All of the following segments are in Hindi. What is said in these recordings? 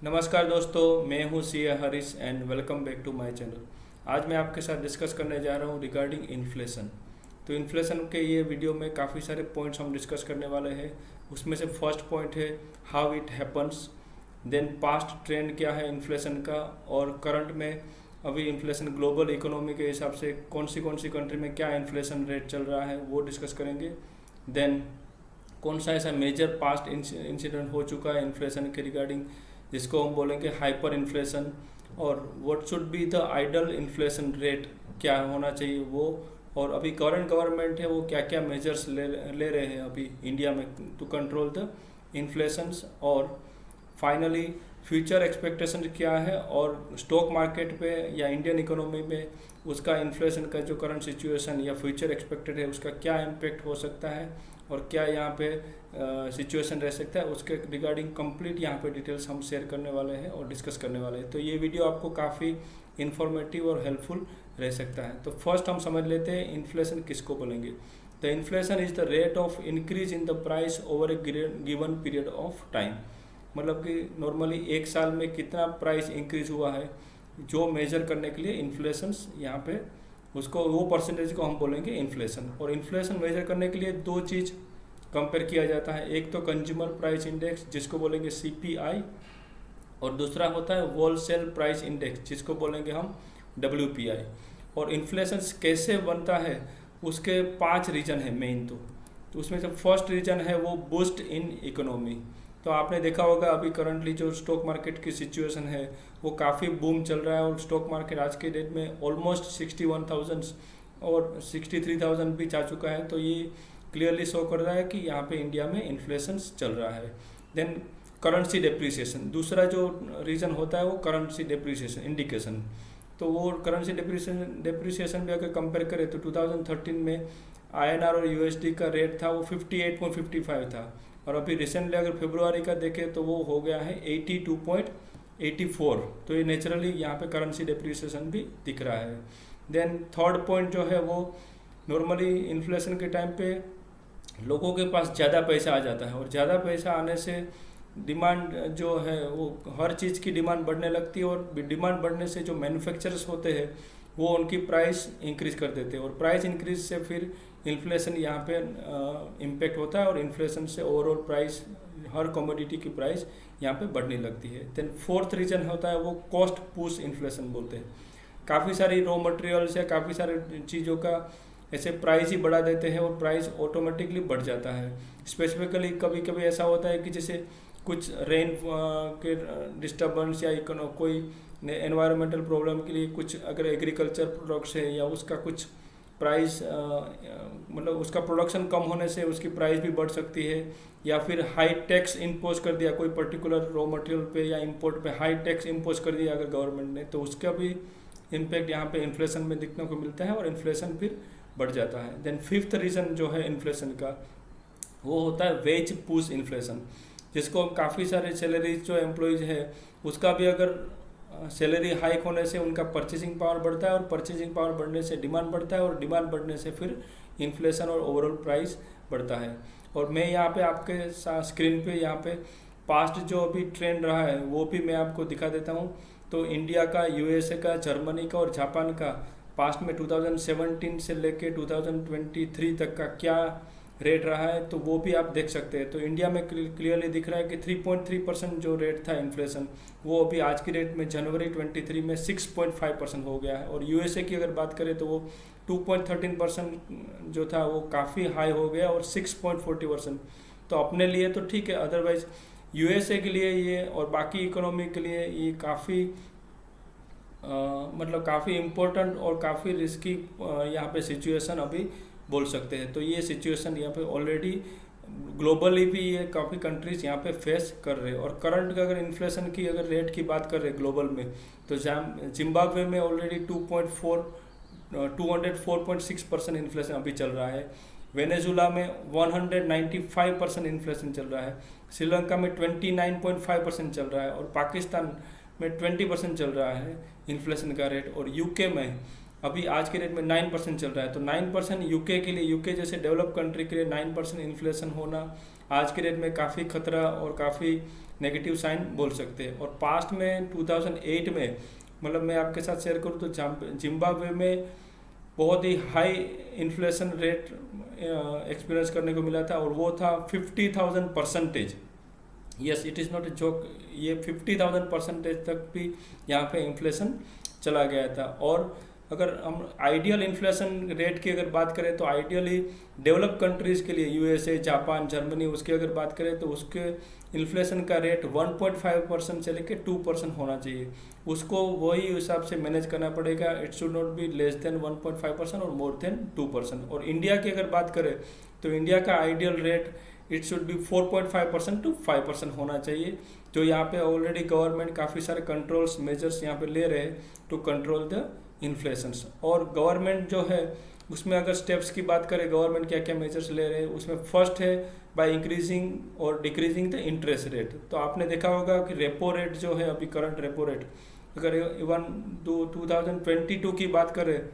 नमस्कार दोस्तों, मैं हूं C Harish and welcome back to my channel. आज मैं आपके साथ डिस्कस करने जा रहा हूं रिगार्डिंग इन्फ्लेशन। तो इन्फ्लेशन के ये वीडियो में काफ़ी सारे पॉइंट्स हम डिस्कस करने वाले हैं। उसमें से फर्स्ट पॉइंट है how it happens, then past trend क्या है इन्फ्लेशन का, और करंट में अभी इन्फ्लेशन ग्लोबल इकोनॉमी के हिसाब से कौन सी कंट्री में क्या इन्फ्लेशन रेट चल रहा है वो डिस्कस करेंगे। देन कौन सा ऐसा मेजर पास्ट इंसिडेंट हो चुका है इन्फ्लेशन के रिगार्डिंग जिसको हम बोलेंगे हाइपर इन्फ्लेशन, और what should be the ideal inflation rate, क्या होना चाहिए वो, और अभी करंट गवर्नमेंट है वो क्या क्या मेजर्स ले रहे हैं अभी इंडिया में टू कंट्रोल द इन्फ्लेशंस, और फाइनली फ्यूचर एक्सपेक्टेशन क्या है, और स्टॉक मार्केट पे या इंडियन इकोनॉमी में उसका इन्फ्लेशन का जो करंट सिचुएशन या फ्यूचर एक्सपेक्टेड है उसका क्या इम्पेक्ट हो सकता है और क्या यहाँ पे सिचुएशन रह सकता है, उसके रिगार्डिंग कंप्लीट यहाँ पे डिटेल्स हम शेयर करने वाले हैं और डिस्कस करने वाले हैं। तो ये वीडियो आपको काफ़ी इन्फॉर्मेटिव और हेल्पफुल रह सकता है। तो फर्स्ट हम समझ लेते हैं इन्फ्लेशन किसको बोलेंगे। The inflation is the rate of increase in the price over A given period of time. मतलब कि नॉर्मली एक साल में कितना प्राइस इंक्रीज हुआ है जो मेजर करने के लिए इन्फ्लेशन यहाँ पे उसको वो परसेंटेज को हम बोलेंगे इन्फ्लेशन। और इन्फ्लेशन मेजर करने के लिए दो चीज़ कंपेयर किया जाता है, एक तो कंज्यूमर प्राइस इंडेक्स जिसको बोलेंगे सीपीआई, और दूसरा होता है होलसेल प्राइस इंडेक्स जिसको बोलेंगे हम डब्ल्यूपीआई। और इन्फ्लेशन कैसे बनता है उसके 5 रीजन है मेन। तो उसमें से फर्स्ट रीजन है वो बूस्ट इन इकोनॉमी। तो आपने देखा होगा अभी करंटली जो स्टॉक मार्केट की सिचुएशन है वो काफ़ी बूम चल रहा है, और स्टॉक मार्केट आज के डेट में ऑलमोस्ट 61,000 और 63,000 भी जा चुका है। तो ये क्लियरली शो कर रहा है कि यहाँ पे इंडिया में इन्फ्लेशन चल रहा है। देन करेंसी डेप्रिसिएशन, दूसरा जो रीज़न होता है वो करेंसी डेप्रिसिएशन इंडिकेशन। तो वो करेंसी डेप्रिसिएशन भी अगर कंपेयर करें तो 2013 में आईएनआर और यूएसडी का रेट था वो 58.55 था, और अभी रिसेंटली अगर फरवरी का देखें तो वो हो गया है 82.84। तो ये नेचुरली यहाँ पे करेंसी डेप्रिसिएशन भी दिख रहा है। देन थर्ड पॉइंट जो है वो नॉर्मली इन्फ्लेशन के टाइम पे लोगों के पास ज़्यादा पैसा आ जाता है, और ज़्यादा पैसा आने से डिमांड जो है वो हर चीज़ की डिमांड बढ़ने लगती है, और डिमांड बढ़ने से जो मैन्युफैक्चरर्स होते हैं वो उनकी प्राइस इंक्रीज कर देते हैं, और प्राइस इंक्रीज से फिर इन्फ्लेशन यहाँ पे इम्पेक्ट होता है, और इन्फ्लेशन से ओवरऑल प्राइस हर कमोडिटी की प्राइस यहाँ पे बढ़ने लगती है। देन फोर्थ रीजन होता है वो कॉस्ट पुश इन्फ्लेशन बोलते हैं। काफ़ी सारी रॉ मटेरियल्स या काफ़ी सारे चीज़ों का ऐसे प्राइस ही बढ़ा देते हैं और प्राइस ऑटोमेटिकली बढ़ जाता है। स्पेसिफिकली कभी कभी ऐसा होता है कि जैसे कुछ रेन के डिस्टर्बेंस या कोई एनवायरमेंटल प्रॉब्लम के लिए कुछ अगर एग्रीकल्चर प्रोडक्ट्स है या उसका कुछ प्राइस मतलब उसका प्रोडक्शन कम होने से उसकी प्राइस भी बढ़ सकती है, या फिर हाई टैक्स इम्पोज कर दिया कोई पर्टिकुलर रॉ मटेरियल पे या इंपोर्ट पे हाई टैक्स इम्पोज कर दिया अगर गवर्नमेंट ने, तो उसका भी इम्पैक्ट यहाँ पे इन्फ्लेशन में देखने को मिलता है और इन्फ्लेशन फिर बढ़ जाता है। देन फिफ्थ रीज़न जो है इन्फ्लेशन का वो होता है वेज पुश इन्फ्लेशन, जिसको काफ़ी सारे सैलरीज जो एम्प्लॉयज़ है उसका भी अगर सैलरी हाइक होने से उनका परचेसिंग पावर बढ़ता है, और परचेसिंग पावर बढ़ने से डिमांड बढ़ता है, और डिमांड बढ़ने से फिर इन्फ्लेशन और ओवरऑल प्राइस बढ़ता है। और मैं यहाँ पे आपके साथ स्क्रीन पे यहाँ पे पास्ट जो अभी ट्रेंड रहा है वो भी मैं आपको दिखा देता हूँ। तो इंडिया का, यूएसए का, जर्मनी का और जापान का पास्ट में 2017 से लेके 2023 तक का क्या रेट रहा है तो वो भी आप देख सकते हैं। तो इंडिया में क्लियरली दिख रहा है कि 3.3% जो रेट था इन्फ्लेशन वो अभी आज की रेट में जनवरी 23 में 6.5% हो गया है, और यूएसए की अगर बात करें तो वो 2.13% जो था वो काफ़ी हाई हो गया और 6.40%। तो अपने लिए तो ठीक है, अदरवाइज यूएसए के लिए ये और बाकी इकोनॉमी के लिए ये काफ़ी मतलब काफ़ी इम्पोर्टेंट और काफ़ी रिस्की यहाँ पे सिचुएशन अभी बोल सकते हैं। तो ये सिचुएशन यहाँ पे ऑलरेडी ग्लोबली भी ये काफ़ी कंट्रीज यहाँ पे फेस कर रहे हैं। और करंट का अगर इन्फ्लेशन की अगर रेट की बात कर रहे हैं ग्लोबल में तो जिम्बाब्वे में ऑलरेडी 204.6% इन्फ्लेशन अभी चल रहा है। वेनेजुला में 195% इन्फ्लेशन चल रहा है। श्रीलंका में 29.5% चल रहा है, और पाकिस्तान में 20% चल रहा है इन्फ्लेशन का रेट। और यूके में अभी आज के रेट में 9% चल रहा है। तो 9% यूके के लिए, यूके जैसे डेवलप कंट्री के लिए 9% इन्फ्लेशन होना आज के डेट में काफ़ी खतरा और काफ़ी नेगेटिव साइन बोल सकते हैं। और पास्ट में 2008 में मतलब मैं आपके साथ शेयर करूँ तो जिम्बाब्वे में बहुत ही हाई इन्फ्लेशन रेट एक्सपीरियंस करने को मिला था और वो था 50,000%। Yes, it is not a joke, ये 50,000% तक भी यहाँ पे इन्फ्लेशन चला गया था। और अगर हम आइडियल इन्फ्लेशन रेट की अगर बात करें तो आइडियली डेवलप कंट्रीज़ के लिए यूएसए, जापान, जर्मनी, उसकी अगर बात करें तो उसके इन्फ्लेशन का रेट 1.5% से लेकर 2% होना चाहिए। उसको वही हिसाब से मैनेज करना पड़ेगा। It should not be less than 1.5% और मोर देन 2%। और इंडिया की अगर बात करें तो इंडिया का ideal rate it should be 4.5% to 5% होना चाहिए, जो यहाँ पे ऑलरेडी गवर्नमेंट काफ़ी सारे कंट्रोल्स मेजर्स यहाँ पे ले रहे हैं टू कंट्रोल द इन्फ्लेशंस। और गवर्नमेंट जो है उसमें अगर स्टेप्स की बात करें गवर्नमेंट क्या क्या मेजर्स ले रहे हैं, उसमें फर्स्ट है बाय इंक्रीजिंग और डिक्रीजिंग द इंटरेस्ट रेट। तो आपने देखा होगा कि रेपो रेट जो है अभी करंट रेपो रेट अगर इवन 2022 की बात करें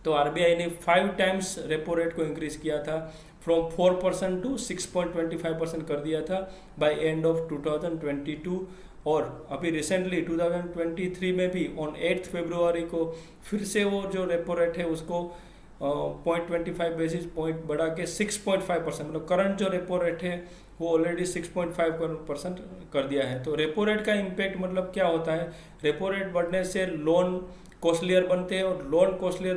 तो आरबीआई ने 5 टाइम्स रेपो रेट को इंक्रीज किया था, फ्रॉम 4% to 6.25% कर दिया था बाय एंड ऑफ 2022। और अभी रिसेंटली 2023 में भी ऑन 8 फरवरी को फिर से वो जो रेपो रेट है उसको 0.25 बेसिस पॉइंट बढ़ा के 6.5%, मतलब करंट जो रेपो रेट है वो ऑलरेडी 6.5% कर दिया है। तो रेपो रेट का इम्पैक्ट मतलब क्या होता है, रेपो रेट बढ़ने से लोन कॉस्टलियर बनते हैं और लोन कॉस्टलियर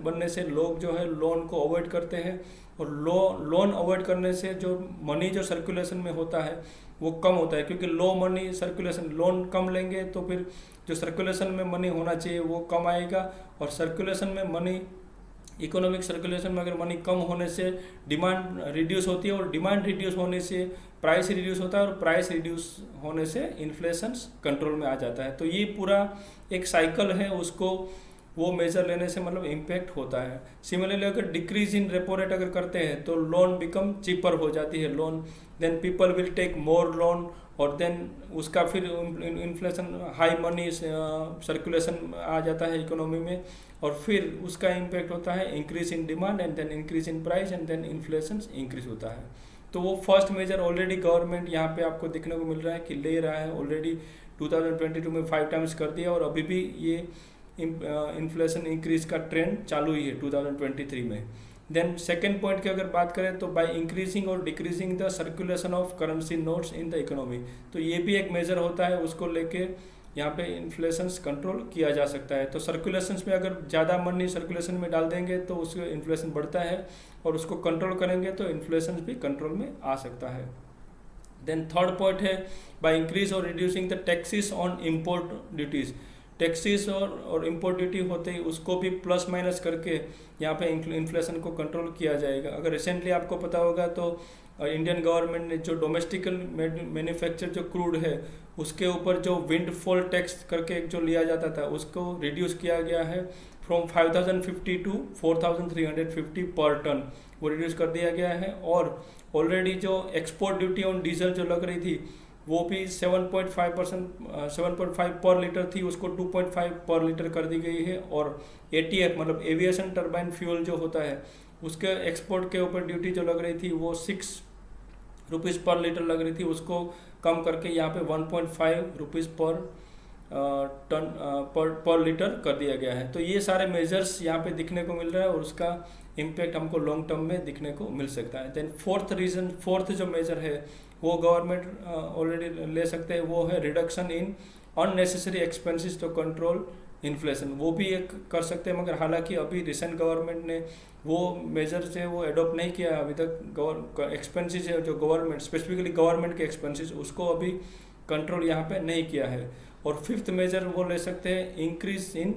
बनने से लोग जो है लोन को अवॉइड करते हैं और लोन अवॉइड करने से जो मनी जो सर्कुलेशन में होता है वो कम होता है, क्योंकि लो मनी सर्कुलेशन, लोन कम लेंगे तो फिर जो सर्कुलेशन में मनी होना चाहिए वो कम आएगा और सर्कुलेशन में मनी, इकोनॉमिक सर्कुलेशन में अगर मनी कम होने से डिमांड रिड्यूस होती है और डिमांड रिड्यूस होने से प्राइस रिड्यूस होता है और प्राइस रिड्यूस होने से इन्फ्लेशन कंट्रोल में आ जाता है। तो ये पूरा एक साइकिल है, उसको वो मेजर लेने से मतलब इम्पैक्ट होता है। सिमिलरली अगर डिक्रीज इन रेपो रेट अगर करते हैं तो लोन बिकम चीपर हो जाती है loan, then people will take more loan और देन उसका फिर इन्फ्लेशन हाई मनी सर्कुलेशन आ जाता है इकोनॉमी में और फिर उसका इम्पैक्ट होता है increase in demand and then increase in price and then inflation increase होता है। तो वो फर्स्ट मेजर ऑलरेडी गवर्नमेंट यहाँ पे आपको देखने को मिल रहा है कि ले रहा है, ऑलरेडी 2022 में 5 टाइम्स कर दिया और अभी भी ये इन्फ्लेशन इंक्रीज का ट्रेंड चालू ही है 2023 में। देन सेकेंड पॉइंट की अगर बात करें तो बाय इंक्रीजिंग और decreasing the circulation of currency notes in the economy, तो ये भी एक मेजर होता है, उसको लेके यहाँ पे इन्फ्लेशन कंट्रोल किया जा सकता है। तो सर्कुलेशन में अगर ज़्यादा मनी सर्कुलेशन में डाल देंगे तो उसका इन्फ्लेशन बढ़ता है और उसको कंट्रोल करेंगे तो इन्फ्लेशन भी कंट्रोल में आ सकता है। देन थर्ड पॉइंट है बाय इंक्रीज और reducing the taxes on import duties. Taxes और इम्पोर्ट ड्यूटी होते ही उसको भी प्लस माइनस करके यहाँ पे इन्फ्लेशन को कंट्रोल किया जाएगा। अगर रिसेंटली आपको पता होगा तो इंडियन गवर्नमेंट ने जो डोमेस्टिकल मैन्युफैक्चर जो क्रूड है उसके ऊपर जो विंडफॉल टैक्स करके जो लिया जाता था उसको रिड्यूस किया गया है फ्रॉम 5,050 to 4,350 पर टन, वो रिड्यूस कर दिया गया है। और ऑलरेडी जो एक्सपोर्ट ड्यूटी ऑन डीजल जो लग रही थी वो भी 7.5 पर लीटर थी, उसको 2.5 पर लीटर कर दी गई है। और एटीएफ मतलब एविएशन टर्बाइन फ्यूल जो होता है उसके एक्सपोर्ट के ऊपर ड्यूटी जो लग रही थी वो 6 रुपीज़ पर लीटर लग रही थी, उसको कम करके यहाँ पे 1.5 रुपीज़ पर लीटर कर दिया गया है। तो ये सारे मेजर्स यहाँ पे दिखने को मिल रहा है और उसका इम्पैक्ट हमको लॉन्ग टर्म में दिखने को मिल सकता है। देन फोर्थ जो मेजर है वो गवर्नमेंट ऑलरेडी ले सकते हैं, वो है reduction in unnecessary expenses to control inflation, वो भी एक कर सकते हैं। मगर हालांकि अभी रिसेंट गवर्नमेंट ने वो मेजर्स है वो एडॉप्ट नहीं किया अभी तक। एक्सपेंसेस है जो गवर्नमेंट स्पेसिफिकली गवर्नमेंट के एक्सपेंसेस उसको अभी कंट्रोल यहाँ पे नहीं किया है। और फिफ्थ मेजर वो ले सकते हैं increase in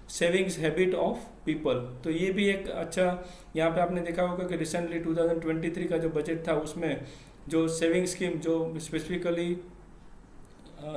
savings habit of people, तो ये भी एक अच्छा, यहाँ पे आपने देखा होगा कि रिसेंटली 2023 का जो बजट था उसमें जो सेविंग स्कीम जो स्पेसिफिकली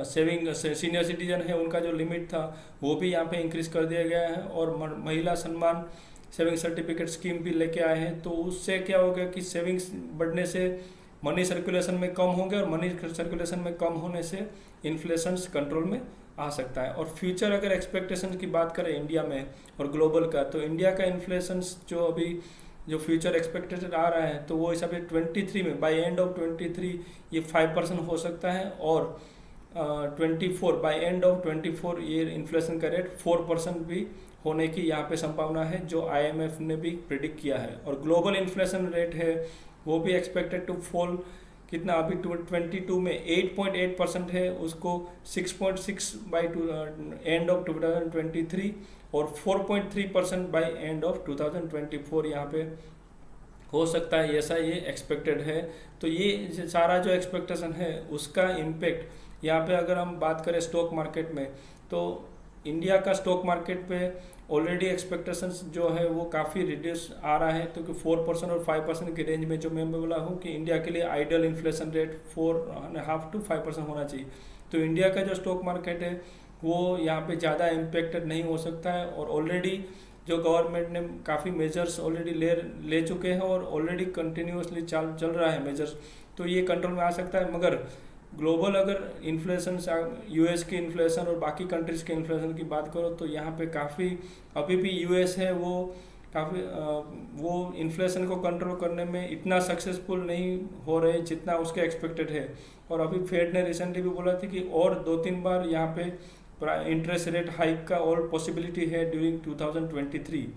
सेविंग सीनियर सिटीजन है उनका जो लिमिट था वो भी यहाँ पे इंक्रीज कर दिया गया है। और महिला सम्मान सेविंग सर्टिफिकेट स्कीम भी लेके आए हैं, तो उससे क्या होगा कि सेविंग्स बढ़ने से मनी सर्कुलेशन में कम होंगे और मनी सर्कुलेशन में कम होने से इन्फ्लेशन कंट्रोल में आ सकता है। और फ्यूचर अगर एक्सपेक्टेशन की बात करें इंडिया में और ग्लोबल का, तो इंडिया का इन्फ्लेशन जो अभी जो फ्यूचर एक्सपेक्टेड आ रहा है, तो वो हिसाब से 23 में, बाय एंड ऑफ 23 ये 5% हो सकता है, और 24 बाय एंड ऑफ 24 ये इन्फ्लेशन का रेट 4% भी होने की यहाँ पे संभावना है, जो IMF ने भी प्रिडिक्ट किया है। और ग्लोबल इन्फ्लेशन रेट है वो भी एक्सपेक्टेड टू फॉल, कितना अभी 22 में 8.8% है, उसको 6.6 बाई एंड ऑफ 2023 और 4.3% बाई एंड ऑफ 2024 यहाँ पे हो सकता है, ऐसा ये एक्सपेक्टेड है। तो ये सारा जो एक्सपेक्टेशन है उसका इम्पेक्ट यहाँ पे अगर हम बात करें स्टॉक मार्केट में, तो इंडिया का स्टॉक मार्केट पे ऑलरेडी एक्सपेक्टेशंस जो है वो काफ़ी रिड्यूस आ रहा है, तो 4% और 5% की रेंज में जो मैं बोला हूँ कि इंडिया के लिए आइडियल इन्फ्लेशन रेट 4.5 to 5% होना चाहिए। तो इंडिया का जो स्टॉक मार्केट है वो यहाँ पे ज़्यादा इम्पेक्टेड नहीं हो सकता है, और ऑलरेडी जो गवर्नमेंट ने काफ़ी मेजर्स ऑलरेडी ले चुके हैं और ऑलरेडी कंटिन्यूसली चल रहा है मेजर्स, तो ये कंट्रोल में आ सकता है। मगर ग्लोबल अगर इन्फ्लेशन, US की इन्फ्लेशन और बाकी कंट्रीज़ के इन्फ्लेशन की बात करो, तो यहाँ पे काफ़ी अभी भी US है वो काफ़ी वो इन्फ्लेशन को कंट्रोल करने में इतना सक्सेसफुल नहीं हो रहे जितना उसके एक्सपेक्टेड है। और अभी फेड ने रिसेंटली भी बोला था कि और 2-3 बार यहाँ पे इंटरेस्ट रेट हाइक का और पॉसिबिलिटी है ड्यूरिंग 2023।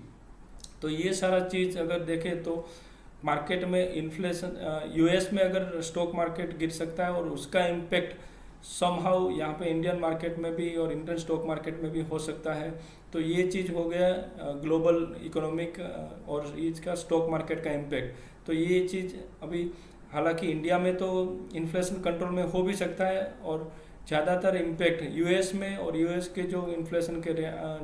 तो ये सारा चीज़ अगर देखें तो मार्केट में इन्फ्लेशन, US में अगर स्टॉक मार्केट गिर सकता है और उसका इम्पेक्ट समहाउ यहाँ पे इंडियन मार्केट में भी और इंडियन स्टॉक मार्केट में भी हो सकता है। तो ये चीज़ हो गया ग्लोबल इकोनॉमिक और इसका स्टॉक मार्केट का इम्पेक्ट। तो ये चीज़ अभी हालांकि इंडिया में तो इन्फ्लेशन कंट्रोल में हो भी सकता है, और ज़्यादातर इम्पेक्ट US में, और US के जो इन्फ्लेशन के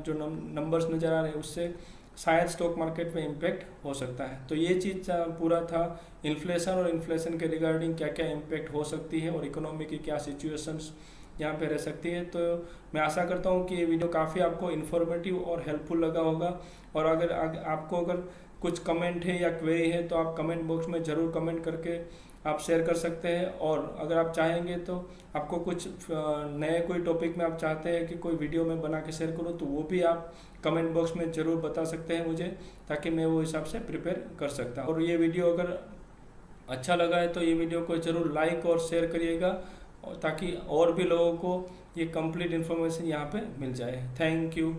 जो नंबर्स नज़र आ रहे हैं उससे शायद स्टॉक मार्केट पे इम्पेक्ट हो सकता है। तो ये चीज़ पूरा था इन्फ्लेशन और इन्फ्लेशन के रिगार्डिंग क्या क्या इम्पेक्ट हो सकती है और इकोनॉमी की क्या सिचुएशंस यहाँ पे रह सकती है। तो मैं आशा करता हूँ कि ये वीडियो काफ़ी आपको इन्फॉर्मेटिव और हेल्पफुल लगा होगा। और अगर आपको अगर कुछ कमेंट है या क्वेरी है तो आप कमेंट बॉक्स में ज़रूर कमेंट करके आप शेयर कर सकते हैं। और अगर आप चाहेंगे तो आपको कुछ नए कोई टॉपिक में आप चाहते हैं कि कोई वीडियो में बना के शेयर करूँ, तो वो भी आप कमेंट बॉक्स में ज़रूर बता सकते हैं मुझे, ताकि मैं वो हिसाब से प्रिपेयर कर सकता हूँ। और ये वीडियो अगर अच्छा लगा है तो ये वीडियो को ज़रूर लाइक और शेयर करिएगा, ताकि और भी लोगों को ये कंप्लीट इन्फॉर्मेशन यहाँ पे मिल जाए। Thank you.